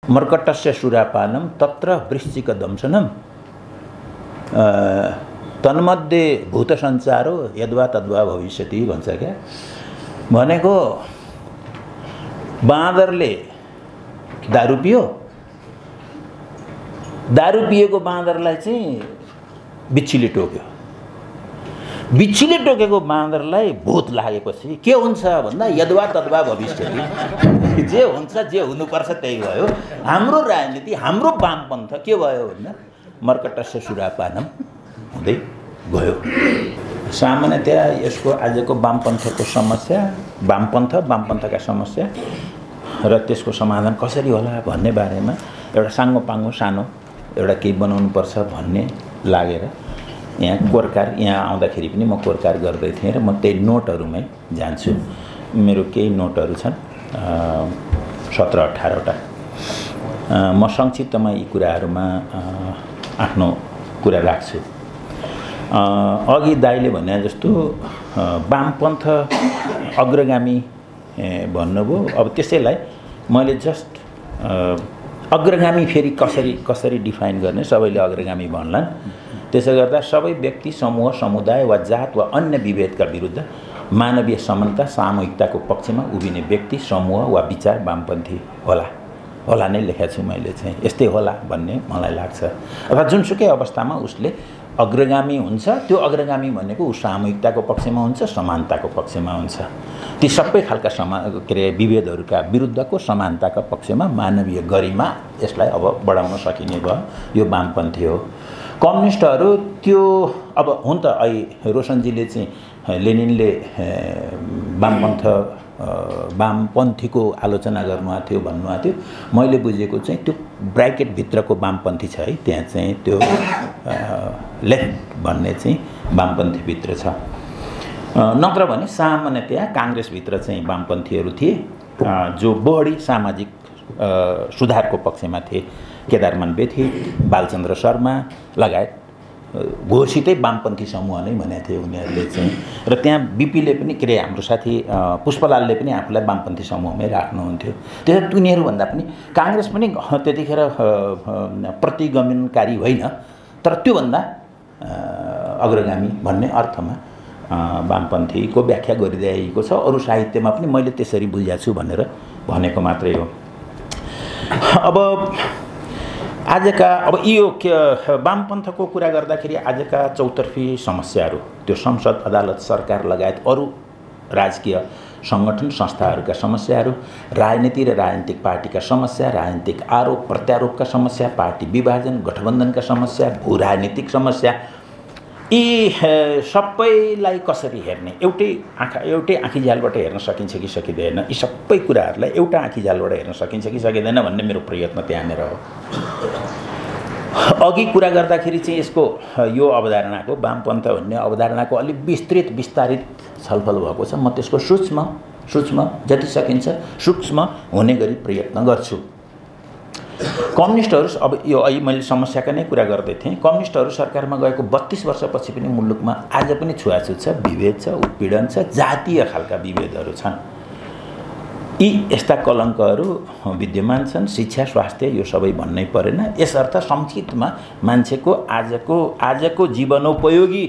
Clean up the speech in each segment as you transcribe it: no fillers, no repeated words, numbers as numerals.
मर्कटस्य सुरापानं तत्र वृश्चिक दंशनम तन्मध्ये भूत संचारो यद्वा तद्वा भविष्यति भन्छ क्या। भनेको बाँदरले दारू पियो, दारू पिएको बाँदरलाई चाहिँ बिच्छीले टोक्यो, बिच्छीले टोकेको बाँदरलाई भूत लागेपछि के हुन्छ भन्दा यद्वा तद्वा भविष्यति, जे हुन्छ जे हुनुपर्छ त्यही भयो। हाम्रो राजनीति, हाम्रो वामपन्थ के भयो भन्दा मर्कटस्य सुरापानम हुँदै गयो। सामान्यतया यसको आजको वामपन्थको समस्या, वामपन्थका समस्या र त्यसको समाधान कसरी होला भन्ने बारेमा एउटा साङ्गोपाङ्गो सानो एउटा केही बनाउनु पर्छ भन्ने लागेर यहाँ कोरकार, यहाँ आउँदाखेरि पनि म कोरकार गर्दै थिएँ र म त्यही नोटहरूमै जान्छु। मेरो केही नोटहरू छन् 17-18वटा। म संक्षिप्तमा यी कुराहरूमा आफ्नो कुरा राख्छु। अघि दाइले भने जस्तो वामपन्थ अग्रगामी भन्नुभयो। अब त्यसैलाई मैले जस्ट अग्रगामी फेरि कसरी डिफाइन गर्ने, सबैले अग्रगामी भन्लान्। त्यसो गर्दा सबै व्यक्ति, समूह, समुदाय वा जात वा अन्य विभेदका विरुद्ध मानवीय समानता, सामूहिकताको पक्षमा उभिने व्यक्ति, समूह वा विचार वामपन्थी होला नै लेखेको छु मैले चाहिँ। यस्तै होला भन्ने मलाई लाग्छ। अर्थात् जुनसुकै अवस्थामा उसले अग्रगामी हुन्छ। त्यो अग्रगामी भनेको ऊ सामूहिकताको पक्षमा हुन्छ, समानताको पक्षमा हुन्छ। ती सबै खालका विभेदहरूका विरुद्धको समानताका पक्षमा मानवीय गरिमा यसलाई अब बढाउन सकिने भयो। यो वामपन्थी हो। कम्युनिस्टहरू त्यो अब हुन त अहिले रोशनजीले चाहिँ लेनिनले वामपन्थीको आलोचना गर्नुभएको थियो भन्नुभएको थियो। मैले बुझेको चाहिँ त्यो ब्राकेटभित्रको वामपन्थी छ है, त्यहाँ चाहिँ त्यो लेफ्ट भन्ने चाहिँ वामपन्थीभित्र छ। नत्र भने सामान्यतया काङ्ग्रेसभित्र चाहिँ वामपन्थीहरू थिए जो बढी सामाजिक सुधारको पक्षमा थिए। केदारमान बेथी, बालचन्द्र शर्मा लगायत घोषितै वामपन्थी समूह नै भनेको थियो उनीहरूले चाहिँ। र त्यहाँ बिपीले पनि हाम्रो साथी पुष्पलालले पनि आफूलाई वामपन्थी समूहमै राख्नुहुन्थ्यो। त्यसो उनीहरूभन्दा पनि काङ्ग्रेस पनि त्यतिखेर प्रतिगमनकारी होइन, तर त्योभन्दा अग्रगामी भन्ने अर्थमा वामपन्थीको व्याख्या गरिदिएको छ। अरू साहित्यमा पनि मैले त्यसरी बुझेको छु भनेर भनेको मात्रै हो। अब यो वामपन्थको कुरा गर्दाखेरि आजका चौतर्फी समस्याहरू, त्यो संसद, अदालत, सरकार लगायत अरू राजकीय सङ्गठन संस्थाहरूका समस्याहरू, राजनीति र राजनीतिक पार्टीका समस्या, राजनीतिक आरोप प्रत्यारोपका समस्या, पार्टी विभाजन, गठबन्धनका समस्या, भू राजनीतिक समस्या, यी सबैलाई कसरी हेर्ने, एउटै आँखीझ्यालबाट हेर्न सकिन्छ कि सकिँदैन, यी सबै कुराहरूलाई एउटा आँखीझ्यालबाट हेर्न सकिन्छ कि सकिँदैन भन्ने मेरो प्रयत्न त्यहाँनिर हो। अघि कुरा गर्दाखेरि चाहिँ यसको यो अवधारणाको, वामपन्थ भन्ने अवधारणाको अलिक विस्तारित छलफल भएको छ। म त्यसको सूक्ष्म जति सकिन्छ सूक्ष्म हुने गरी प्रयत्न गर्छु। कम्युनिस्टहरू अब यो अहिले मैले समस्याका नै कुरा गर्दै थिएँ। कम्युनिस्टहरू सरकारमा गएको 32 वर्षपछि पनि मुलुकमा आज पनि छुवाछुत छ, विभेद छ, उत्पीडन छ, जातीय खालका विभेदहरू छन्। यी यस्ता कलङ्कहरू विद्यमान छन्। शिक्षा, स्वास्थ्य यो सबै भन्नै परेन। यसर्थ संक्षिप्तमा मान्छेको आजको जीवनोपयोगी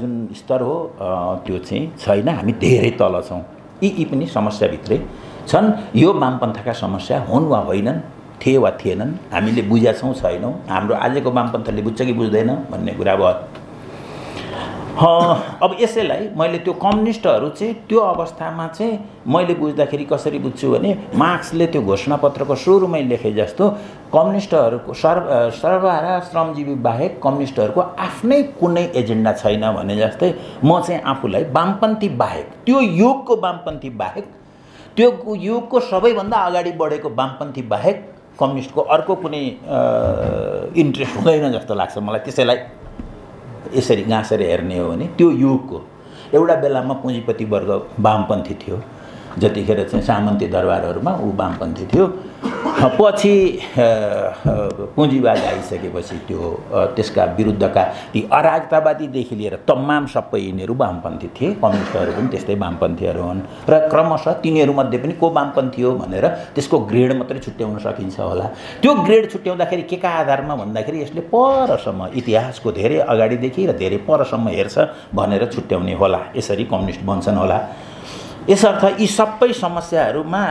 जुन स्तर हो त्यो चाहिँ छैन। हामी धेरै तल छौँ। यी पनि समस्याभित्रै छन्। यो वामपन्थका समस्या हुन् वा होइनन्, थिए वा थिएनन्, हामीले बुझेका छौँ छैनौँ, हाम्रो आजको वामपन्थले बुझ्छ कि बुझ्दैन भन्ने कुरा भयो। अब यसैलाई मैले त्यो कम्युनिस्टहरू चाहिँ त्यो अवस्थामा चाहिँ मैले बुझ्दाखेरि कसरी बुझ्छु भने मार्क्सले त्यो घोषणापत्रको सुरुमै लेखे जस्तो कम्युनिस्टहरूको सर्वहारा श्रमजीवी बाहेक कम्युनिस्टहरूको आफ्नै कुनै एजेन्डा छैन भने जस्तै म चाहिँ आफूलाई वामपन्थी बाहेक, त्यो युगको वामपन्थी बाहेक, त्यो युगको सबैभन्दा अगाडि बढेको वामपन्थी बाहेक कम्युनिस्टको अर्को कुनै इन्ट्रेस्ट हुँदैन जस्तो लाग्छ मलाई। त्यसैलाई यसरी गाँसेर हेर्ने हो भने त्यो युगको एउटा बेलामा पुँजीपति वर्ग वामपन्थी थियो। जतिखेर चाहिँ सामन्ती दरबारहरूमा ऊ वामपन्थी थियो। पछि पुँजीवाद आइसकेपछि त्यो त्यसका विरुद्धका ती अराजकतावादीदेखि लिएर तमाम सबै यिनीहरू वामपन्थी थिए। कम्युनिस्टहरू पनि त्यस्तै वामपन्थीहरू हुन् र क्रमशः तिनीहरूमध्ये पनि को वामपन्थी हो भनेर त्यसको ग्रेड मात्रै छुट्याउन सकिन्छ होला। त्यो ग्रेड छुट्याउँदाखेरि के का आधारमा भन्दाखेरि यसले परसम्म इतिहासको धेरै अगाडिदेखि र धेरै परसम्म हेर्छ भनेर छुट्याउने होला। यसरी कम्युनिस्ट बन्छन् होला। यसर्थ यी सबै समस्याहरूमा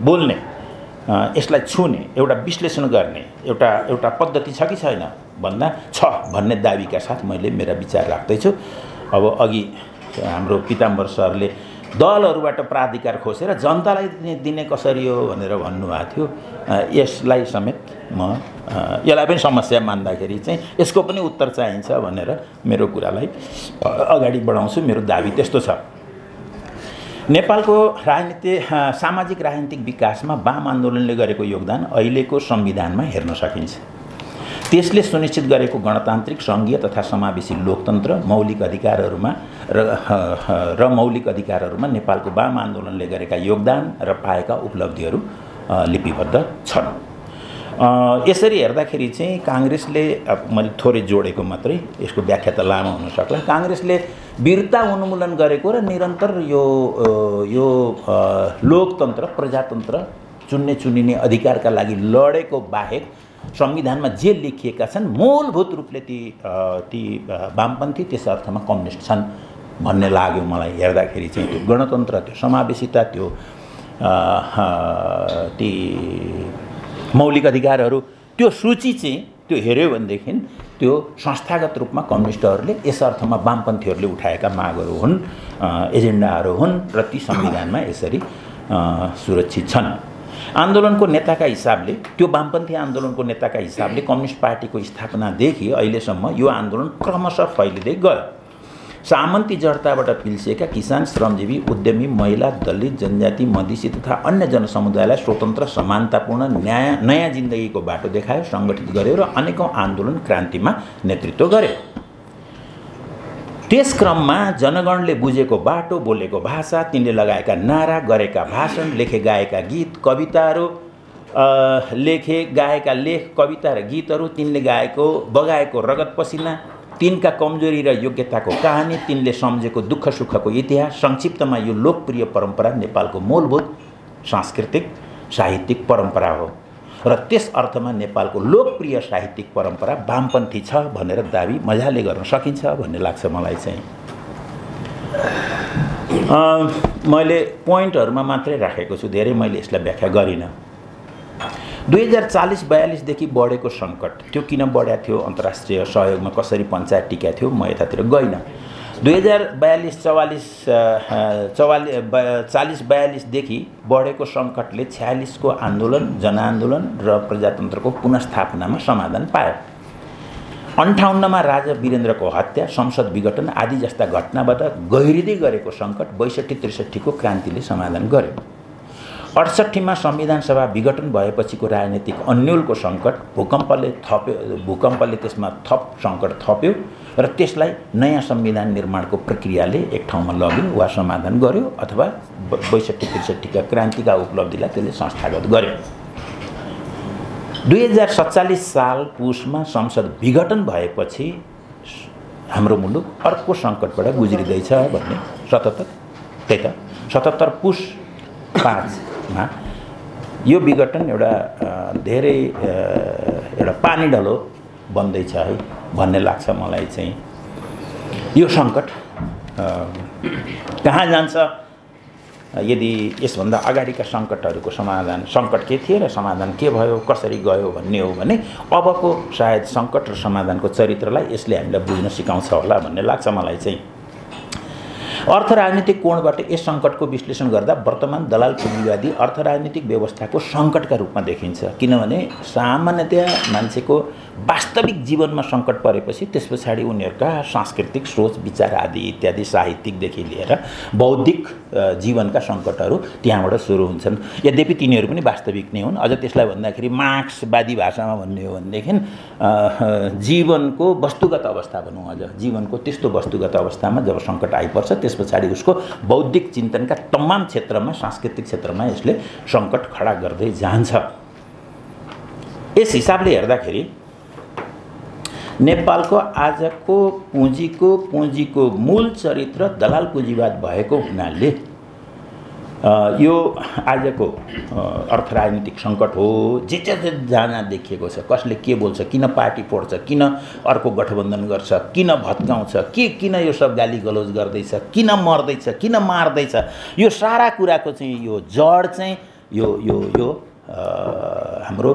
बोल्ने, यसलाई छुने, एउटा विश्लेषण गर्ने एउटा पद्धति छ कि छैन भन्दा छ भन्ने दाबीका साथ मैले मेरा विचार राख्दैछु। अब अघि हाम्रो पिताम्बर सरले दलहरूबाट प्राधिकार खोसेर जनतालाई दिने कसरी हो भनेर भन्नुभएको थियो। यसलाई समेत म यसलाई पनि समस्या मान्दाखेरि चाहिँ यसको पनि उत्तर चाहिन्छ भनेर मेरो कुरालाई अगाडि बढाउँछु। मेरो दाबी त्यस्तो छ। नेपालको सामाजिक राजनीतिक विकासमा वाम आन्दोलनले गरेको योगदान अहिलेको संविधानमा हेर्न सकिन्छ। त्यसले सुनिश्चित गरेको गणतान्त्रिक, सङ्घीय तथा समावेशी लोकतन्त्र, मौलिक अधिकारहरूमा र मौलिक अधिकारहरूमा नेपालको वाम आन्दोलनले गरेका योगदान र पाएका उपलब्धिहरू लिपिबद्ध छन्। यसरी हेर्दाखेरि चाहिँ काङ्ग्रेसले, मैले थोरै जोडेको मात्रै, यसको व्याख्या त लामो हुन सक्ला। काङ्ग्रेसले वीरता उन्मूलन गरेको र निरन्तर यो लोकतन्त्र, प्रजातन्त्र, चुन्ने चुनिने अधिकारका लागि लडेको बाहेक संविधानमा जे लेखिएका छन् मूलभूत रूपले ती वामपन्थी, त्यस अर्थमा कम्युनिस्ट छन् भन्ने लाग्यो मलाई हेर्दाखेरि चाहिँ। त्यो गणतन्त्र, त्यो समावेशिता, ती मौलिक अधिकारहरू, त्यो सूची चाहिँ त्यो हेऱ्यो भनेदेखि त्यो संस्थागत रूपमा कम्युनिस्टहरूले, यस अर्थमा वामपन्थीहरूले उठाएका मागहरू हुन्, एजेन्डाहरू हुन् र ती संविधानमा यसरी सुरक्षित छन्। आन्दोलनको नेताका हिसाबले, त्यो वामपन्थी आन्दोलनको नेताका हिसाबले कम्युनिस्ट पार्टीको स्थापनादेखि अहिलेसम्म यो आन्दोलन क्रमशः फैलिँदै गयो। सामन्ती जडताबाट पिल्सिएका किसान, श्रमजीवी, उद्यमी, महिला, दलित, जनजाति, मधेसी तथा अन्य जनसमुदायलाई स्वतन्त्र, समानतापूर्ण, नयाँ जिन्दगीको बाटो देखायो, सङ्गठित गर्यो र अनेकौँ आन्दोलन क्रान्तिमा नेतृत्व गर्यो। त्यस क्रममा जनगणले बुझेको बाटो, बोलेको भाषा, तिनले लगाएका नारा, गरेका भाषण, लेखे गाएका गीत, कविताहरू, लेखे गाएका लेख, कविता र गीतहरू, तिनले बगाएको रगत पसिना, तिनका कमजोरी र योग्यताको कहानी, तिनले सम्झेको दुःख सुखको इतिहास, संक्षिप्तमा यो लोकप्रिय परम्परा नेपालको मूलभूत सांस्कृतिक साहित्यिक परम्परा हो र त्यस अर्थमा नेपालको लोकप्रिय साहित्यिक परम्परा वामपन्थी छ भनेर दाबी मजाले गर्न सकिन्छ भन्ने लाग्छ मलाई चाहिँ। मैले पोइन्टहरूमा मात्रै राखेको छु, धेरै मैले यसलाई व्याख्या गरिनँ। 2040-42 देखि बढेको सङ्कट, त्यो किन बढेको थियो, अन्तर्राष्ट्रिय सहयोगमा कसरी पञ्चायत टिकेको थियो, म यतातिर गइनँ। 2042 देखि बढेको सङ्कटले 46 को आन्दोलन, जनआन्दोलन र प्रजातन्त्रको पुनस्थापनामा समाधान पायो। 58 राजा वीरेन्द्रको हत्या, संसद विघटन आदि जस्ता घटनाबाट गहिरिँदै गरेको सङ्कट 62-63 को क्रान्तिले समाधान गर्यो। 68 संविधान सभा विघटन भएपछिको राजनीतिक अन्योलको सङ्कट, भूकम्पले त्यसमा थप सङ्कट थप्यो र त्यसलाई नयाँ संविधान निर्माणको प्रक्रियाले एक ठाउँमा लग्यो वा समाधान गर्यो अथवा 62-63 का क्रान्तिका उपलब्धिलाई त्यसले संस्थागत गर्यो। 2047 साल पुसमा संसद विघटन भएपछि हाम्रो मुलुक अर्को सङ्कटबाट गुज्रिँदैछ भन्ने 77 पुस 5 मा यो विघटन एउटा धेरै एउटा पानी ढलो बन्दैछ है भन्ने लाग्छ मलाई चाहिँ। यो सङ्कट कहाँ जान्छ, यदि यसभन्दा अगाडिका सङ्कटहरूको सङ्कट के थिए र समाधान के भयो, कसरी गयो भन्ने हो भने अबको सायद सङ्कट र समाधानको चरित्रलाई यसले हामीलाई बुझ्न सिकाउँछ होला भन्ने लाग्छ मलाई चाहिँ। अर्थ राजनीतिक कोणबाट यस सङ्कटको विश्लेषण गर्दा वर्तमान दलाल पुँजीवादी अर्थ राजनीतिक व्यवस्थाको सङ्कटका रूपमा देखिन्छ। किनभने सामान्यतया मान्छेको वास्तविक जीवनमा सङ्कट परेपछि त्यस पछाडि उनीहरूका सांस्कृतिक सोच, विचार आदि इत्यादि साहित्यिकदेखि लिएर बौद्धिक जीवनको सङ्कटहरू त्यहाँबाट सुरु हुन्छन्। यद्यपि तिनीहरू पनि वास्तविक नै हुन्। अझ त्यसलाई भन्दाखेरि मार्क्सवादी भाषामा भन्ने हो भनेदेखि जीवनको वस्तुगत अवस्था भनौँ, अझ जीवनको त्यस्तो वस्तुगत अवस्थामा जब सङ्कट आइपर्छ त्यस पछाडि उसको बौद्धिक चिन्तनका तमाम क्षेत्रमा, सांस्कृतिक क्षेत्रमा यसले सङ्कट खडा गर्दै जान्छ। यस हिसाबले हेर्दाखेरि नेपालको आजको पुँजीको मूल चरित्र दलाल पुँजीवाद भएको हुनाले यो आजको अर्थ राजनीतिक सङ्कट हो। जे जहाँ देखिएको छ, कसले के बोल्छ, किन पार्टी फोड्छ, किन अर्को गठबन्धन गर्छ, किन भत्काउँछ, किन यो सब गाली गलौज गर्दैछ, किन मर्दैछ, किन मार्दैछ, यो सारा कुराको चाहिँ यो जड चाहिँ यो हाम्रो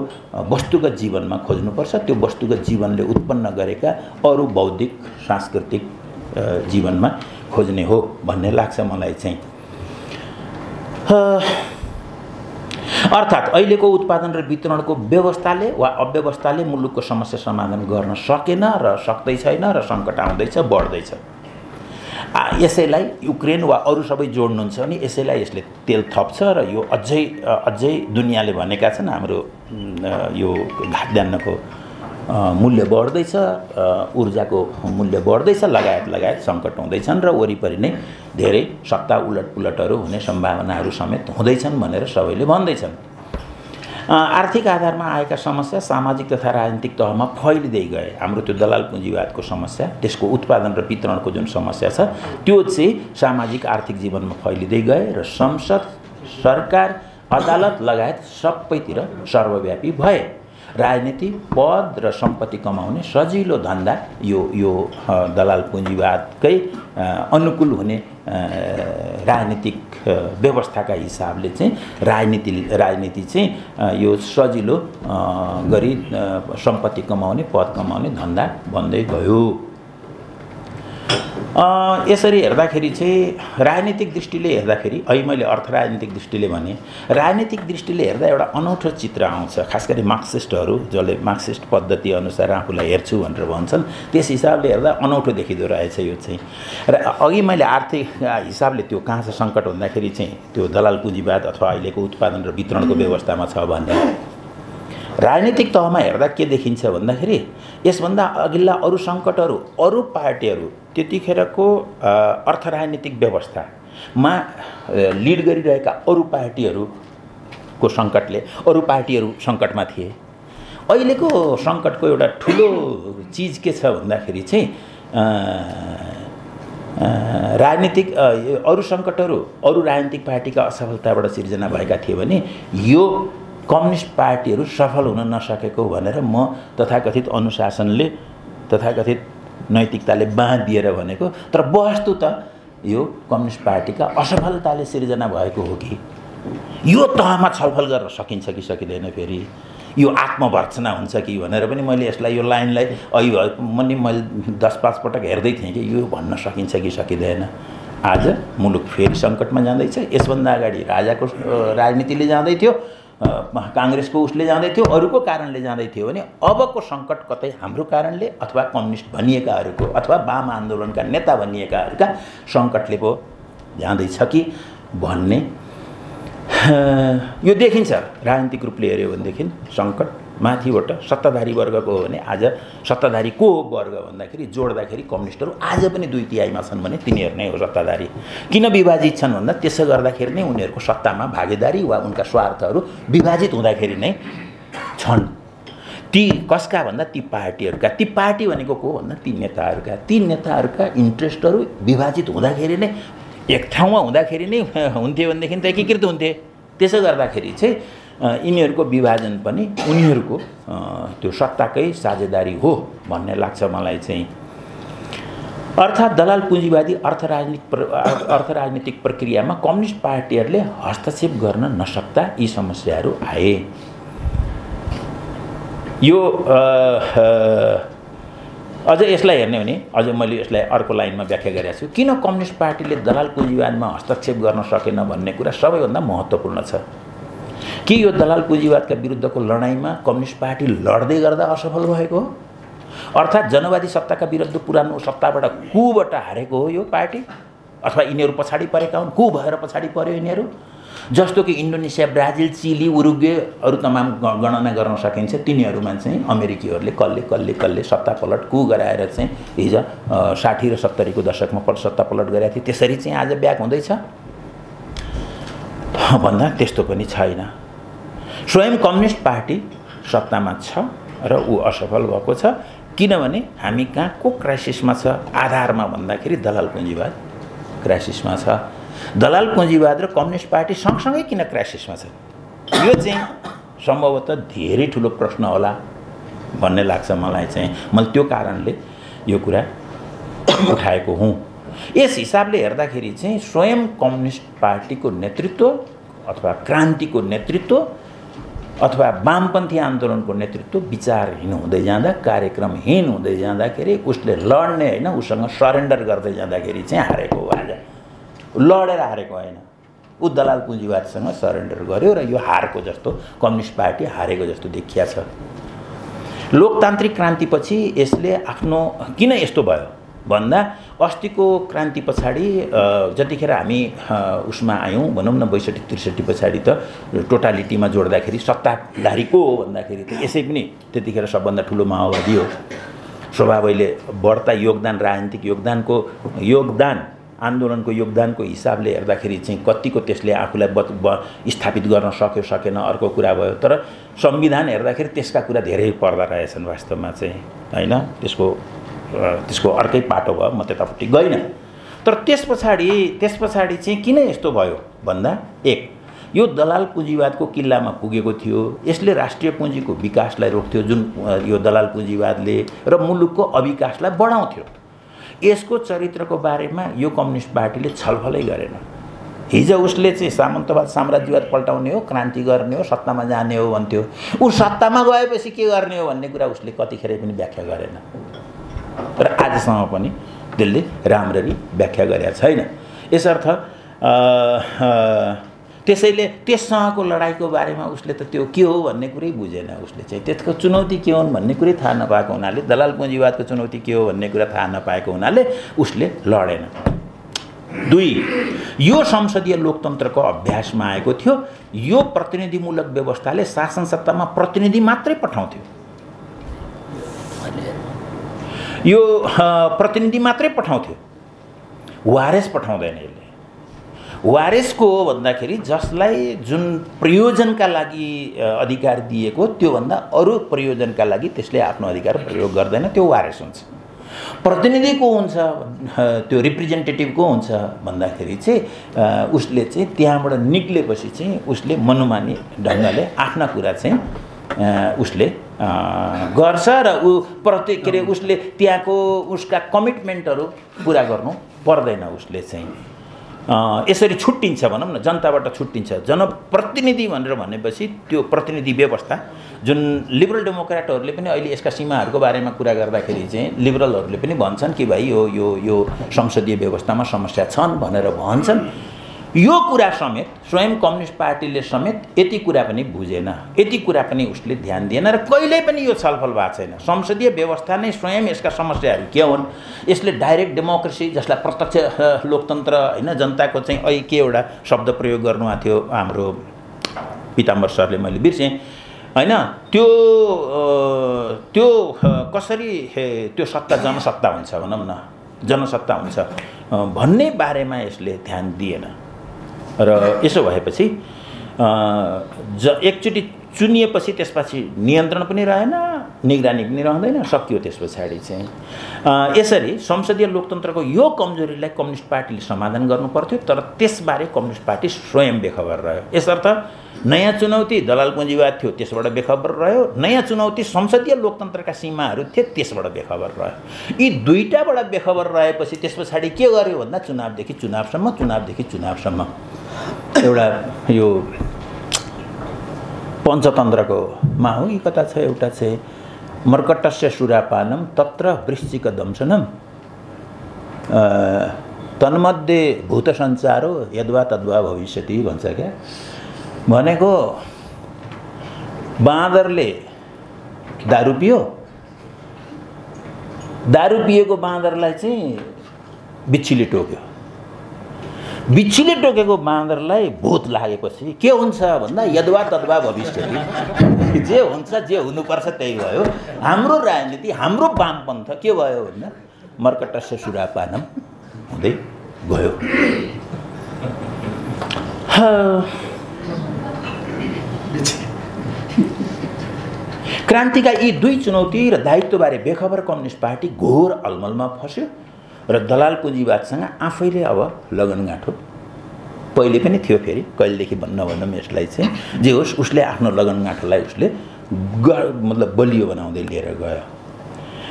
वस्तुगत जीवनमा खोज्नुपर्छ। त्यो वस्तुगत जीवनले उत्पन्न गरेका अरू बौद्धिक सांस्कृतिक जीवनमा खोज्ने हो भन्ने लाग्छ मलाई चाहिँ। अर्थात् अहिलेको उत्पादन र वितरणको व्यवस्थाले वा अव्यवस्थाले मुलुकको समस्या समाधान गर्न सकेन र सक्दै छैन र सङ्कट आउँदैछ, बढ्दैछ। यसैलाई युक्रेन वा अरू सबै जोड्नुहुन्छ भने यसैलाई यसले तेल थप्छ र यो अझै दुनियाँले भनेका छन् हाम्रो यो खाद्यान्नको मूल्य बढ्दैछ, ऊर्जाको मूल्य बढ्दैछ, लगायत सङ्कट हुँदैछन् र वरिपरि नै धेरै सत्ता उलटपुलटहरू हुने सम्भावनाहरू समेत हुँदैछन् भनेर सबैले भन्दैछन्। आर्थिक आधारमा आएका समस्या सामाजिक तथा राजनीतिक तहमा फैलिँदै गए। हाम्रो त्यो दलाल पुँजीवादको समस्या, त्यसको उत्पादन र वितरणको जुन समस्या छ त्यो चाहिँ सामाजिक आर्थिक जीवनमा फैलिँदै गए र संसद, सरकार, अदालत लगायत सबैतिर सर्वव्यापी भए। राजनीति, पद र सम्पत्ति कमाउने सजिलो धन्दा यो दलाल पुँजीवादकै अनुकूल हुने राजनीतिक व्यवस्थाका हिसाबले चाहिँ राजनीति चाहिँ यो सजिलो गरी सम्पत्ति कमाउने, पद कमाउने धन्दा बन्दै गयो। यसरी हेर्दाखेरि चाहिँ राजनीतिक दृष्टिले हेर्दाखेरि, अहिले मैले अर्थ राजनीतिक दृष्टिले भने, राजनीतिक दृष्टिले हेर्दा एउटा अनौठो चित्र आउँछ। खास गरी मार्क्सिस्टहरू जसले मार्क्सिस्ट पद्धति अनुसार आफूलाई हेर्छु भनेर भन्छन्, त्यस हिसाबले हेर्दा अनौठो देखिँदो रहेछ यो चाहिँ। र अघि मैले आर्थिक हिसाबले त्यो कहाँ छ सङ्कट भन्दाखेरि चाहिँ त्यो दलाल पुँजीवाद अथवा अहिलेको उत्पादन र वितरणको व्यवस्थामा छ भने, राजनीतिक तहमा हेर्दा के देखिन्छ भन्दाखेरि यसभन्दा अघिल्ला अरू सङ्कटहरू, अरू पार्टीहरू त्यतिखेरको अर्थ राजनीतिक व्यवस्थामा लिड गरिरहेका अरू पार्टीहरूको सङ्कटले अरू पार्टीहरू सङ्कटमा थिए। अहिलेको सङ्कटको एउटा ठुलो चिज के छ भन्दाखेरि चाहिँ राजनीतिक अरू सङ्कटहरू अरू राजनीतिक पार्टीका असफलताबाट सिर्जना भएका थिए भने यो कम्युनिस्ट पार्टीहरू सफल हुन नसकेको भनेर म तथाकथित अनुशासनले, तथाकथित नैतिकताले बाँधिएर भनेको। तर वस्तु त यो कम्युनिस्ट पार्टीका असफलताले सिर्जना भएको हो कि यो तहमा छलफल गर्न सकिन्छ कि सकिँदैन, फेरि यो आत्मभर्त्सना हुन्छ कि भनेर पनि मैले यसलाई, यो लाइनलाई मैले 10-5 पटक हेर्दै थिएँ कि यो भन्न सकिन्छ कि सकिँदैन। आज मुलुक फेरि सङ्कटमा जाँदैछ। यसभन्दा अगाडि राजाको राजनीतिले जाँदै थियो, काङ्ग्रेसको उसले जाँदै थियो, अरूको कारणले जाँदै थियो भने अबको सङ्कट कतै हाम्रो कारणले अथवा कम्युनिस्ट भनिएकाहरूको अथवा वाम आन्दोलनका नेता भनिएकाहरूका सङ्कटले पो जाँदैछ कि भन्ने यो देखिन्छ। राजनीतिक रूपले हेऱ्यो भनेदेखि सङ्कट माथिबाट सत्ताधारी वर्गको हो भने आज सत्ताधारी को हो वर्ग भन्दाखेरि जोड्दाखेरि कम्युनिस्टहरू आज पनि 2/3 छन् भने तिनीहरू नै हो सत्ताधारी। किन विभाजित छन् भन्दा त्यसो गर्दाखेरि नै उनीहरूको सत्तामा भागीदारी वा उनका स्वार्थहरू विभाजित हुँदाखेरि नै छन्। ती कसका भन्दा ती पार्टीहरूका, ती पार्टी भनेको को भन्दा ती नेताहरूका इन्ट्रेस्टहरू विभाजित हुँदाखेरि नै, एक ठाउँमा हुँदाखेरि नै हुन्थ्यो भनेदेखि त एकीकृत हुन्थे। त्यसो गर्दाखेरि चाहिँ यिनीहरूको विभाजन पनि उनीहरूको त्यो सत्ताकै साझेदारी हो भन्ने लाग्छ मलाई चाहिँ। अर्थात् दलाल पुँजीवादी अर्थ राजनीतिक प्रक्रियामा कम्युनिस्ट पार्टीहरूले हस्तक्षेप गर्न नसक्दा यी समस्याहरू आए। यो अझ यसलाई हेर्ने भने अझ मैले यसलाई अर्को लाइनमा व्याख्या गरेको छु। किन कम्युनिस्ट पार्टीले दलाल पुँजीवादमा हस्तक्षेप गर्न सकेन भन्ने कुरा सबैभन्दा महत्त्वपूर्ण छ। कि यो दलाल पुँजीवादका विरुद्धको लडाइँमा कम्युनिस्ट पार्टी लड्दै गर्दा असफल भएको हो? अर्थात् जनवादी सत्ताका विरुद्ध पुरानो सत्ताबाट कुबाट हारेको हो यो पार्टी? अथवा यिनीहरू पछाडि परेका हुन्, को भएर पछाडि पर्यो यिनीहरू? जस्तो कि इन्डोनेसिया, ब्राजिल, चिली, उरुग्वे अरू तमाम गणना गर्न सकिन्छ। तिनीहरूमा चाहिँ अमेरिकीहरूले कल्ले सत्ता पलट कु गराएर चाहिँ हिजो 60 र 70 को दशकमा सत्ता पलट गरेका थिए। त्यसरी चाहिँ आज ब्याक हुँदैछ भन्दा त्यस्तो पनि छैन। स्वयं कम्युनिस्ट पार्टी सत्तामा छ र ऊ असफल भएको छ, किनभने हामी कहाँ को क्राइसिसमा छ आधारमा भन्दाखेरि दलाल पुँजीवाद क्राइसिसमा छ। दलाल पुँजीवाद र कम्युनिस्ट पार्टी सँगसँगै किन क्राइसिसमा छ? यो चाहिँ सम्भवतः धेरै ठुलो प्रश्न होला भन्ने लाग्छ मलाई चाहिँ। मैले त्यो कारणले यो कुरा उठाएको हुँ। यस हिसाबले हेर्दाखेरि चाहिँ स्वयं कम्युनिस्ट पार्टीको नेतृत्व अथवा क्रान्तिको नेतृत्व अथवा वामपन्थी आन्दोलनको नेतृत्व विचारहीन हुँदै जाँदा, कार्यक्रमहीन हुँदै जाँदाखेरि उसले लड्ने होइन, उसँग सरेन्डर गर्दै जाँदाखेरि चाहिँ हारेको हो। आज लडेर हारेको होइन, ऊ दलाल पुँजीवादसँग सरेन्डर गर्यो र यो हारको जस्तो कम्युनिस्ट पार्टी हारेको जस्तो देखिया छ। लोकतान्त्रिक क्रान्तिपछि यसले आफ्नो किन यस्तो भयो भन्दा अस्तिको क्रान्ति पछाडि जतिखेर हामी उसमा आयौँ भनौँ न 62-63 पछाडि त टोटालिटीमा जोड्दाखेरि सत्ताधारी को हो भन्दाखेरि त यसै पनि त्यतिखेर सबभन्दा ठुलो माओवादी हो। स्वभावैले बढ्ता योगदान, राजनीतिक योगदान आन्दोलनको योगदानको हिसाबले हेर्दाखेरि चाहिँ कतिको त्यसले आफूलाई स्थापित गर्न सक्यो सकेन अर्को कुरा भयो। तर संविधान हेर्दाखेरि त्यसका कुरा धेरै पर्दा रहेछन् वास्तवमा चाहिँ हैन। त्यसको अर्कै पाटो भयो, म त्यतापट्टि गइनँ। तर त्यस पछाडि चाहिँ किन यस्तो भयो भन्दा एक यो दलाल पुँजीवादको किल्लामा पुगेको थियो। यसले राष्ट्रिय पुँजीको विकासलाई रोक्थ्यो, जुन यो दलाल पुँजीवादले र मुलुकको अविकासलाई बढाउँथ्यो। यसको चरित्रको बारेमा यो कम्युनिस्ट पार्टीले छलफलै गरेन। हिजो उसले चाहिँ सामन्तवाद साम्राज्यवाद पल्टाउने हो, क्रान्ति गर्ने हो, सत्तामा जाने हो भन्थ्यो। ऊ सत्तामा गएपछि के गर्ने हो भन्ने कुरा उसले कतिखेर पनि व्याख्या गरेन र आजसम्म पनि त्यसले राम्ररी व्याख्या गरेका छैन। यसर्थ त्यसैले त्यससँगको लडाइँको बारेमा उसले त त्यो के हो भन्ने कुरै बुझेन। उसले चाहिँ त्यसको चुनौती के हुन् भन्ने कुरै थाहा नपाएको हुनाले, दलाल पुँजीवादको चुनौती के हो भन्ने कुरा थाहा नपाएको हुनाले उसले लडेन। दुई, यो संसदीय लोकतन्त्रको अभ्यासमा आएको थियो। यो प्रतिनिधिमूलक व्यवस्थाले शासन सत्तामा प्रतिनिधि मात्रै पठाउँथ्यो। यो प्रतिनिधि मात्रै पठाउँथ्यो, वारेस पठाउँदैन। यसले वारेसको हो भन्दाखेरि जसलाई जुन प्रयोजनका लागि अधिकार दिएको त्योभन्दा अरू प्रयोजनका लागि त्यसले आफ्नो अधिकार प्रयोग गर्दैन, त्यो वारेस हुन्छ। प्रतिनिधि को हुन्छ, त्यो रिप्रेजेन्टेटिभ को हुन्छ भन्दाखेरि चाहिँ उसले चाहिँ त्यहाँबाट निक्लेपछि चाहिँ उसले मनोमानी ढङ्गले आफ्ना कुरा चाहिँ उसले गर्छ र उसले त्यहाँको उसका कमिटमेन्टहरू पुरा गर्नु पर्दैन। उसले चाहिँ यसरी छुट्टिन्छ भनौँ न, जनताबाट छुट्टिन्छ। जनप्रतिनिधि भनेर भनेपछि त्यो प्रतिनिधि व्यवस्था जुन लिबरल डेमोक्रेटहरूले पनि अहिले यसका सीमाहरूको बारेमा कुरा गर्दाखेरि चाहिँ लिबरलहरूले पनि भन्छन् कि भाइ यो यो यो संसदीय व्यवस्थामा समस्या छन् भनेर भन्छन्। यो कुरा समेत स्वयं कम्युनिस्ट पार्टीले समेत यति कुरा पनि बुझेन, यति कुरा पनि उसले ध्यान दिएन र कहिल्यै पनि यो छलफल भएको छैन। संसदीय व्यवस्था नै स्वयं यसका समस्याहरू के हुन्, यसले डाइरेक्ट डेमोक्रेसी जसलाई प्रत्यक्ष लोकतन्त्र होइन, जनताको चाहिँ अहिले के एउटा शब्द प्रयोग गर्नुभएको थियो हाम्रो पिताम्बर सरले, मैले बिर्सेँ होइन, त्यो कसरी त्यो सत्ता जनसत्ता हुन्छ भनौँ न, जनसत्ता हुन्छ भन्ने बारेमा यसले ध्यान दिएन। र यसो भएपछि एकचोटि चुनिएपछि त्यसपछि नियन्त्रण पनि रहेन, निगरानी पनि रहँदैन, सकियो त्यस पछाडि चाहिँ। यसरी संसदीय लोकतन्त्रको यो कमजोरीलाई कम्युनिस्ट पार्टीले समाधान गर्नु पर्थ्यो, तर त्यसबारे कम्युनिस्ट पार्टी स्वयं बेखबर रह्यो। यसर्थ नयाँ चुनौती दलाल पुँजीवाद थियो, त्यसबाट बेखबर रह्यो। नयाँ चुनौती संसदीय लोकतन्त्रका सीमाहरू थिए, त्यसबाट बेखबर रह्यो। यी दुईटाबाट बेखबर रहेपछि त्यस पछाडि के गर्यो भन्दा चुनावदेखि चुनावसम्म एउटा यो पञ्चतन्त्रको माहु कथा छ। एउटा चाहिँ मर्कटस्य सुरापानम तत्र वृश्चिक दंशनम तन्मध्ये भूत सञ्चारो यद्वा तद्वा भविष्यति भन्छ क्या। भनेको बाँदरले दारू पियो, दारू पिएको बाँदरलाई चाहिँ बिच्छीले टोक्यो, बिच्छीले टोकेको बाँदरलाई भूत लागेपछि के हुन्छ भन्दा यद्वा तद्वा भविष्यति। जे हुन्छ जे हुनुपर्छ त्यही भयो। हाम्रो राजनीति हाम्रो वामपन्थ के भयो भन्दा मर्कटस्य सुरापानम हुँदै गयो। क्रान्तिका यी दुई चुनौती र दायित्वबारे बेखबर कम्युनिस्ट पार्टी घोर अलमलमा फस्यो र दलाल पुँजीवादसँग आफैले अब लगनगाँठो पहिले पनि थियो, फेरि कहिलेदेखि नभन्दा यसलाई चाहिँ जे होस् उसले आफ्नो लगनगाँठोलाई उसले मतलब बलियो बनाउँदै लिएर गयो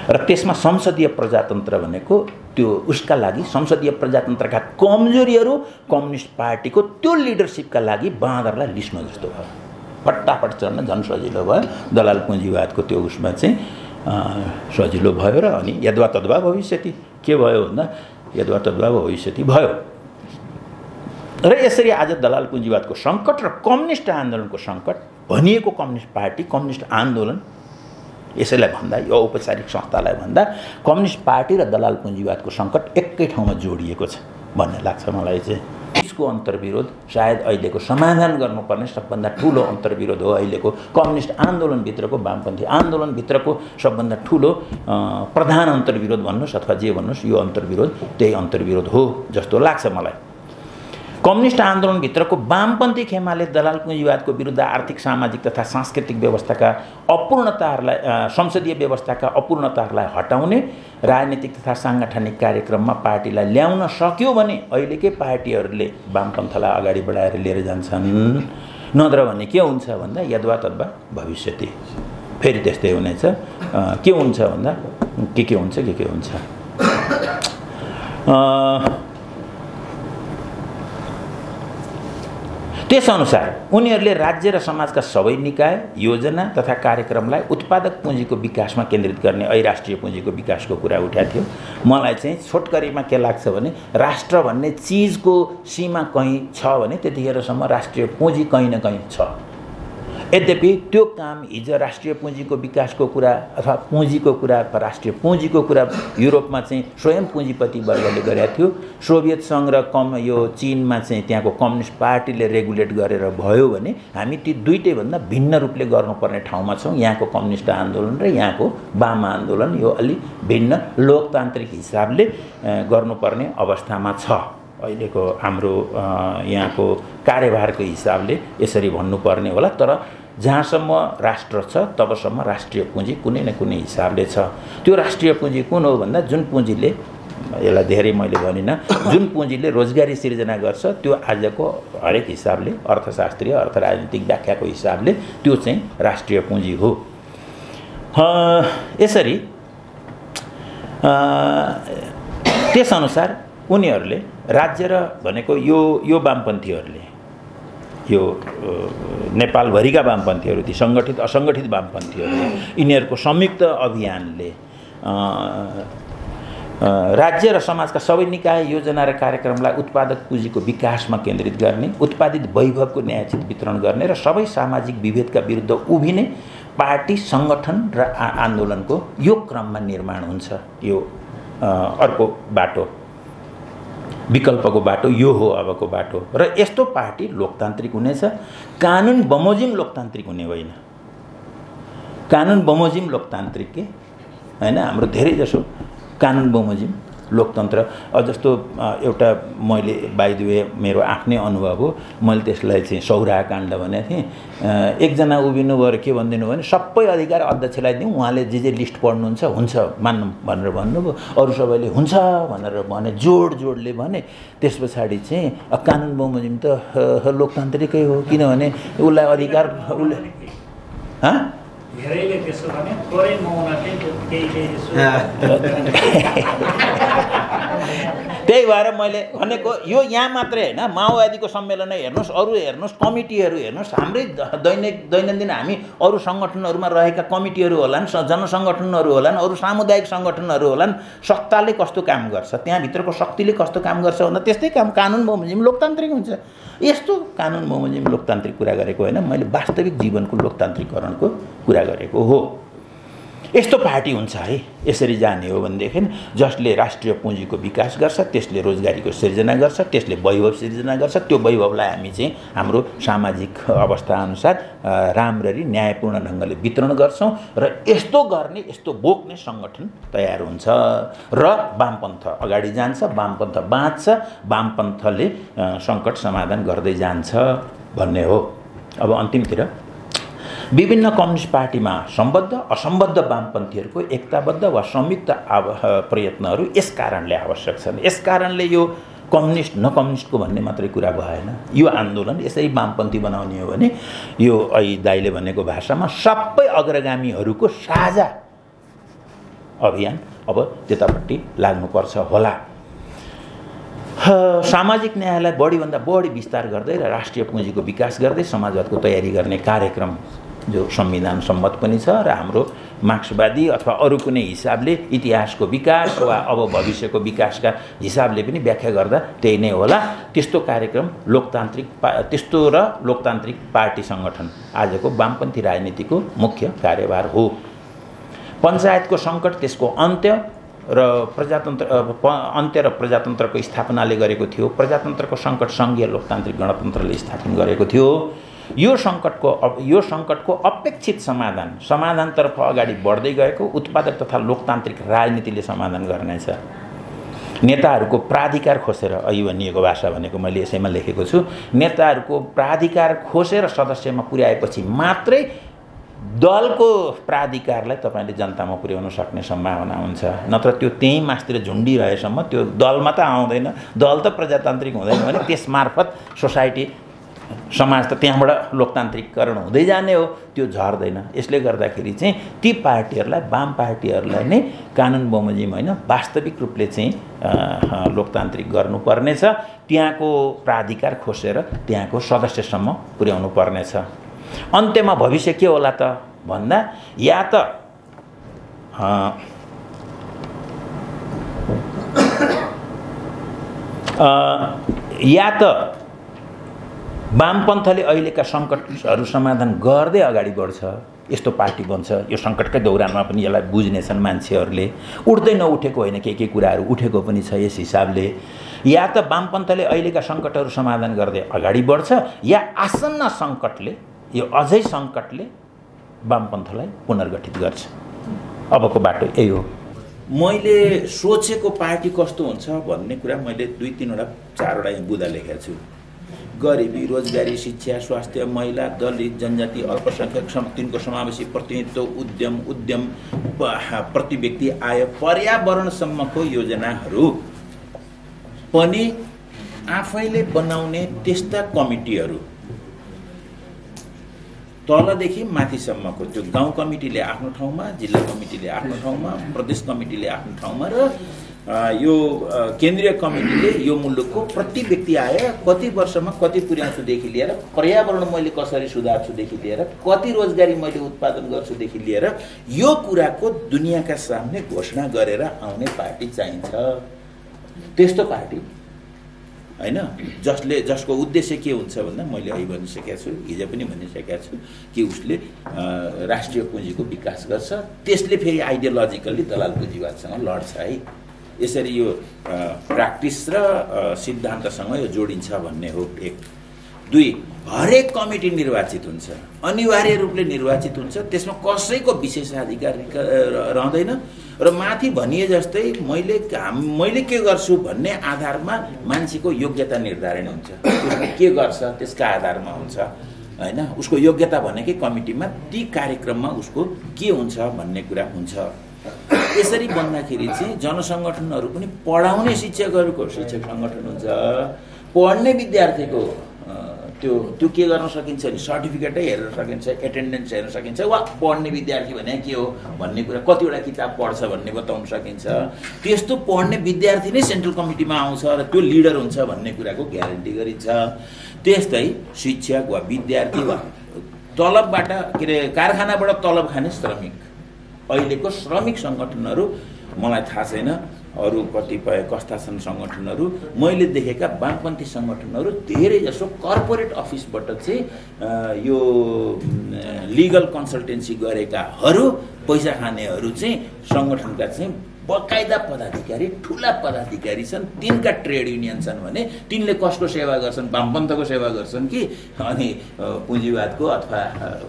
र त्यसमा संसदीय प्रजातन्त्र भनेको त्यो उसका लागि संसदीय प्रजातन्त्रका कमजोरीहरू कम्युनिस्ट पार्टीको त्यो लिडरसिपका लागि बाँदरलाई लिस्न जस्तो भयो। फटाफट चढ्न झन् सजिलो भयो। दलाल पुँजीवादको त्यो उसमा चाहिँ सजिलो भयो र अनि यद्वा तद्वा भविष्यति के भयो भन्दा यद्वा तद्वा भविष्यति भयो। र यसरी आज दलाल पुँजीवादको सङ्कट र कम्युनिस्ट आन्दोलनको सङ्कट भनिएको कम्युनिस्ट पार्टी कम्युनिस्ट आन्दोलन यसैलाई भन्दा यो औपचारिक संस्थालाई भन्दा कम्युनिस्ट पार्टी र दलाल पुँजीवादको सङ्कट एकै ठाउँमा जोडिएको छ भन्ने लाग्छ मलाई चाहिँ। यसको अन्तर्विरोध सायद अहिलेको समाधान गर्नुपर्ने सबभन्दा ठुलो अन्तर्विरोध हो। अहिलेको कम्युनिस्ट आन्दोलनभित्रको वामपन्थी आन्दोलनभित्रको सबभन्दा ठुलो प्रधान अन्तर्विरोध भन्नुहोस् अथवा जे भन्नुहोस् यो अन्तर्विरोध त्यही अन्तर्विरोध हो जस्तो लाग्छ मलाई। कम्युनिस्ट आन्दोलनभित्रको वामपन्थी खेमाले दलाल पुँजीवादको विरुद्ध आर्थिक सामाजिक तथा सांस्कृतिक व्यवस्थाका अपूर्णताहरूलाई संसदीय व्यवस्थाका अपूर्णताहरूलाई हटाउने राजनीतिक तथा साङ्गठनिक कार्यक्रममा पार्टीलाई ल्याउन सक्यो भने अहिलेकै पार्टीहरूले वामपन्थलाई अगाडि बढाएर लिएर जान्छन्। नत्र भने के हुन्छ भन्दा यद्वा तद्वा भविष्यति फेरि त्यस्तै हुनेछ। के हुन्छ भन्दा के हुन्छ के हुन्छ त्यसअनुसार उनीहरूले राज्य र समाजका सबै निकाय योजना तथा कार्यक्रमलाई उत्पादक पुँजीको विकासमा केन्द्रित गर्ने अराष्ट्रिय पुँजीको विकासको कुरा उठाएको थियो। मलाई चाहिँ छोटकरीमा के लाग्छ भने राष्ट्र भन्ने चिजको सीमा कहीँ छ भने त्यतिखेरसम्म राष्ट्रिय पुँजी कहीँ न कहीँ छ। यद्यपि त्यो काम हिजो राष्ट्रिय पुँजीको विकासको कुरा अथवा पुँजीको कुरा राष्ट्रिय पुँजीको कुरा युरोपमा चाहिँ स्वयं पुँजीपति वर्गले गरेको थियो। सोभियत सङ्घ र यो चीनमा चाहिँ त्यहाँको कम्युनिस्ट पार्टीले रेगुलेट गरेर भयो भने हामी ती दुईटै भन्दा भिन्न रूपले गर्नुपर्ने ठाउँमा छौँ। यहाँको कम्युनिस्ट आन्दोलन र यहाँको वाम आन्दोलन यो अलि भिन्न लोकतान्त्रिक हिसाबले गर्नुपर्ने अवस्थामा छ। अहिलेको हाम्रो यहाँको कार्यभारको हिसाबले यसरी भन्नुपर्ने होला। तर जहाँसम्म राष्ट्र छ तबसम्म राष्ट्रिय पुँजी कुनै न कुनै हिसाबले छ। त्यो राष्ट्रिय पुँजी कुन हो भन्दा जुन पुँजीले यसलाई धेरै मैले भनिनँ जुन पुँजीले रोजगारी सिर्जना गर्छ त्यो आजको हरेक हिसाबले अर्थशास्त्रीय अर्थ राजनीतिक व्याख्याको हिसाबले त्यो चाहिँ राष्ट्रिय पुँजी हो। यसरी त्यसअनुसार उनीहरूले राज्य र भनेको यो वामपन्थीहरूले यो नेपालभरिका वामपन्थीहरू ती सङ्गठित असङ्गठित वामपन्थीहरूले यिनीहरूको संयुक्त अभियानले राज्य र समाजका सबै निकाय योजना र कार्यक्रमलाई उत्पादक पुँजीको विकासमा केन्द्रित गर्ने उत्पादित वैभवको न्यायोचित वितरण गर्ने र सबै सामाजिक विभेदका विरुद्ध उभिने पार्टी सङ्गठन र आन्दोलनको यो क्रममा निर्माण हुन्छ। यो अर्को बाटो विकल्पको बाटो यो हो अबको बाटो। र यस्तो पार्टी लोकतान्त्रिक हुनेछ। कानुन बमोजिम लोकतान्त्रिक हुने होइन। कानुन बमोजिम लोकतान्त्रिक के हैन हाम्रो धेरै जसो कानुन बमोजिम लोकतन्त्र जस्तो एउटा मैले बाइ द वे मेरो आफ्नै अनुभव हो। मैले त्यसलाई चाहिँ सौराहा काण्ड भनेको थिएँ। एकजना उभिनु भएर के भनिदिनु भने सबै अधिकार अध्यक्षलाई दिउँ उहाँले जे लिस्ट पढ्नुहुन्छ हुन्छ मान्नु भनेर भन्नुभयो। अरू सबैले हुन्छ भनेर भने जोडले भने। त्यस पछाडि चाहिँ कानुन बमोजिम त लोकतान्त्रिकै हो किनभने उसलाई अधिकार उसले धेरैले त्यसो भने थोरै मौनकै केही त्यही भएर मैले भनेको यो यहाँ मात्रै होइन माओवादीको सम्मेलन हेर्नुहोस् अरू हेर्नुहोस् कमिटीहरू हेर्नुहोस् हाम्रै दैनन्दिन हामी अरू सङ्गठनहरूमा रहेका कमिटीहरू होलान् जनसङ्गठनहरू होलान् अरू सामुदायिक सङ्गठनहरू होलान् सत्ताले कस्तो काम गर्छ त्यहाँभित्रको शक्तिले कस्तो काम गर्छ भन्दा त्यस्तै काम कानुन बमोजिम लोकतान्त्रिक हुन्छ। यस्तो कानुन बमोजिम लोकतान्त्रिक कुरा गरेको होइन मैले वास्तविक जीवनको लोकतान्त्रिकरणको कुरा गरेको हो। यस्तो पार्टी हुन्छ है। यसरी जाने हो भनेदेखि जसले राष्ट्रिय पुँजीको विकास गर्छ, त्यसले रोजगारीको सिर्जना गर्छ, त्यसले वैभव सिर्जना गर्छ, त्यो वैभवलाई हामी चाहिँ हाम्रो सामाजिक अवस्थाअनुसार राम्ररी न्यायपूर्ण ढङ्गले वितरण गर्छौँ र यस्तो गर्ने, यस्तो बोक्ने सङ्गठन तयार हुन्छ र वामपन्थ अगाडि जान्छ, वामपन्थ बाँच्छ, वामपन्थले सङ्कट समाधान गर्दै जान्छ भन्ने हो। अब अन्तिमतिर विभिन्न कम्युनिस्ट पार्टीमा सम्बद्ध असम्बद्ध वामपन्थीहरूको एकताबद्ध वा संयुक्त प्रयत्नहरू यस कारणले आवश्यक छन्। यस कारणले यो कम्युनिस्ट नकम्युनिस्टको भन्ने मात्रै कुरा भएन। यो आन्दोलन यसरी वामपन्थी बनाउने हो भने यो अहिले दाइले भनेको भाषामा सबै अग्रगामीहरूको साझा अभियान अब त्यतापट्टि लाग्नुपर्छ होला। सामाजिक न्यायलाई बढीभन्दा बढी विस्तार गर्दै र राष्ट्रिय पुँजीको विकास गर्दै समाजवादको तयारी गर्ने कार्यक्रम जो संविधान सम्मत पनि छ र हाम्रो मार्क्सवादी अथवा अरू कुनै हिसाबले इतिहासको विकास वा अब भविष्यको विकासका हिसाबले पनि व्याख्या गर्दा त्यही नै होला। त्यस्तो कार्यक्रम त्यस्तो र लोकतान्त्रिक पार्टी सङ्गठन आजको वामपन्थी राजनीतिको मुख्य कार्यभार हो। पञ्चायतको सङ्कट त्यसको अन्त्य र प्रजातन्त्रको स्थापनाले गरेको थियो। प्रजातन्त्रको सङ्कट सङ्घीय लोकतान्त्रिक गणतन्त्रले स्थापना गरेको थियो। यो सङ्कटको अपेक्षित समाधानतर्फ अगाडि बढ्दै गएको उत्पादक तथा लोकतान्त्रिक राजनीतिले समाधान गर्नेछ। नेताहरूको प्राधिकार खोसेर अहिले भनिएको भाषा भनेको मैले यसैमा लेखेको छु। नेताहरूको प्राधिकार खोसेर सदस्यमा पुर्याएपछि मात्रै दलको प्राधिकारलाई तपाईँले जनतामा पुर्याउन सक्ने सम्भावना हुन्छ। नत्र त्यो त्यहीँ मास्तिर झुन्डिरहेसम्म त्यो दलमा त आउँदैन। दल त प्रजातान्त्रिक हुँदैन भने त्यसमार्फत सोसाइटी समाज त त्यहाँबाट लोकतान्त्रिकरण हुँदै जाने हो, त्यो झर्दैन। यसले गर्दाखेरि चाहिँ ती पार्टीहरूलाई, वाम पार्टीहरूलाई नै कानुन बमोजिम होइन वास्तविक रूपले चाहिँ लोकतान्त्रिक गर्नुपर्नेछ। त्यहाँको प्राधिकार खोसेर त्यहाँको सदस्यसम्म पुर्याउनु पर्नेछ। अन्त्यमा भविष्य के होला त भन्दा या त वामपन्थले अहिलेका सङ्कटहरू समाधान गर्दै अगाडि बढ्छ, यस्तो पार्टी बन्छ। यो सङ्कटकै दौरानमा पनि यसलाई बुझ्नेछन् मान्छेहरूले। उठ्दै नउठेको होइन, के कुराहरू उठेको पनि छ यस हिसाबले। या त वामपन्थले अहिलेका सङ्कटहरू समाधान गर्दै अगाडि बढ्छ या आसन्न सङ्कटले, यो अझै सङ्कटले वामपन्थलाई पुनर्गठित गर्छ। अबको बाटो यही हो। मैले सोचेको पार्टी कस्तो हुन्छ भन्ने कुरा मैले 2-3-4 बुँदा लेखेको छु। गरिबी, रोजगारी, शिक्षा, स्वास्थ्य, महिला, दलित, जनजाति, अल्पसङ्ख्यक तिनको समावेशी प्रतिनिधित्व, उद्यम प्रति व्यक्ति आय, पर्यावरणसम्मको योजनाहरू पनि आफैले बनाउने त्यस्ता कमिटीहरू, तलदेखि माथिसम्मको त्यो गाउँ कमिटीले आफ्नो ठाउँमा, जिल्ला कमिटीले आफ्नो ठाउँमा, प्रदेश कमिटीले आफ्नो ठाउँमा र यो केन्द्रीय कमिटीले यो मुलुकको प्रति व्यक्ति आय कति वर्षमा कति पुर्याउँछुदेखि लिएर, पर्यावरण मैले कसरी सुधार्छुदेखि लिएर, कति रोजगारी मैले उत्पादन गर्छुदेखि लिएर यो कुराको दुनियाँका सामने घोषणा गरेर आउने पार्टी चाहिन्छ। त्यस्तो पार्टी हैन जसको उद्देश्य के हुन्छ भन्दा मैले अहिले भनिसकेको छु, हिजो पनि भनिसकेको छु कि उसले राष्ट्रिय पुँजीको विकास गर्छ। त्यसले फेरि आइडियोलोजिकल्ली दलाल पुँजीवादसँग लड्छ है। यसरी यो प्र्याक्टिस र सिद्धान्तसँग यो जोडिन्छ भन्ने हो। 1, 2 हरेक कमिटी निर्वाचित हुन्छ, अनिवार्य रूपले निर्वाचित हुन्छ। त्यसमा कसैको विशेषाधिकार रहँदैन र माथि भनिए जस्तै मैले के गर्छु भन्ने आधारमा मान्छेको योग्यता निर्धारण हुन्छ। उसले के गर्छ त्यसका आधारमा हुन्छ हैन। उसको योग्यता भनेकै कमिटीमा ती कार्यक्रममा उसको के हुन्छ भन्ने कुरा हुन्छ। यसरी बन्दाखेरि चाहिँ जनसङ्गठनहरू पनि पढाउने शिक्षकहरूको शिक्षक सङ्गठन हुन्छ, पढ्ने विद्यार्थीको त्यो के गर्न सकिन्छ भने सर्टिफिकेटै हेर्न सकिन्छ, एटेन्डेन्स हेर्न सकिन्छ, वा पढ्ने विद्यार्थी भने के हो भन्ने कुरा, कतिवटा किताब पढ्छ भन्ने बताउन सकिन्छ। त्यस्तो पढ्ने विद्यार्थी नै सेन्ट्रल कमिटीमा आउँछ र त्यो लिडर हुन्छ भन्ने कुराको ग्यारेन्टी गरिन्छ। त्यस्तै शिक्षक वा विद्यार्थी वा तलबबाट के अरे कारखानाबाट तलब खाने श्रमिक, अहिलेको श्रमिक सङ्गठनहरू मलाई थाहा छैन अरू कतिपय कस्ता छन् सङ्गठनहरू मैले देखेका वामपन्थी सङ्गठनहरू धेरै जसो कर्पोरेट अफिसबाट चाहिँ यो लिगल कन्सल्टेन्सी गरेकाहरू पैसा खानेहरू चाहिँ सङ्गठनका चाहिँ बकाइदा पदाधिकारी ठुला पदाधिकारी छन् तिनका ट्रेड युनियन छन् भने तिनले कसको सेवा गर्छन् वामपन्थको सेवा गर्छन् कि अनि पुँजीवादको अथवा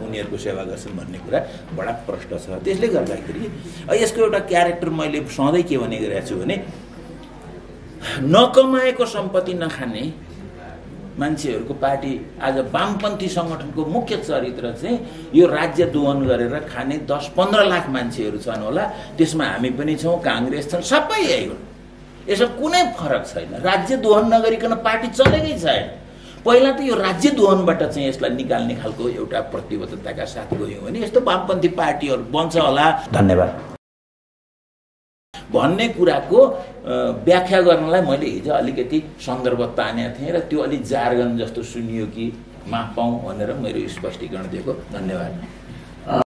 उनीहरूको सेवा गर्छन् भन्ने कुरा बडा प्रष्ट छ त्यसले गर्दाखेरि यसको एउटा क्यारेक्टर मैले सधैँ के भने गरेको छु भने नकमाएको सम्पत्ति नखाने मान्छेहरूको पार्टी आज वामपन्थी सङ्गठनको मुख्य चरित्र चाहिँ यो राज्य दोहन गरेर खाने 10-15 लाख मान्छेहरू छन् होला त्यसमा हामी पनि छौँ काङ्ग्रेस छन् सबै यही हो यसमा कुनै फरक छैन राज्य दोहन नगरिकन पार्टी चलेकै छैन पहिला त यो राज्य दोहनबाट चाहिँ यसलाई निकाल्ने खालको एउटा प्रतिबद्धताका साथ गयौँ भने यस्तो वामपन्थी पार्टीहरू बन्छ होला धन्यवाद भन्ने कुराको व्याख्या गर्नलाई मैले हिजो अलिकति सन्दर्भ तानेको थिएँ र त्यो अलि जार्गन जस्तो सुनियो कि माफ पाऊँ भनेर मेरो स्पष्टीकरण दिएको धन्यवाद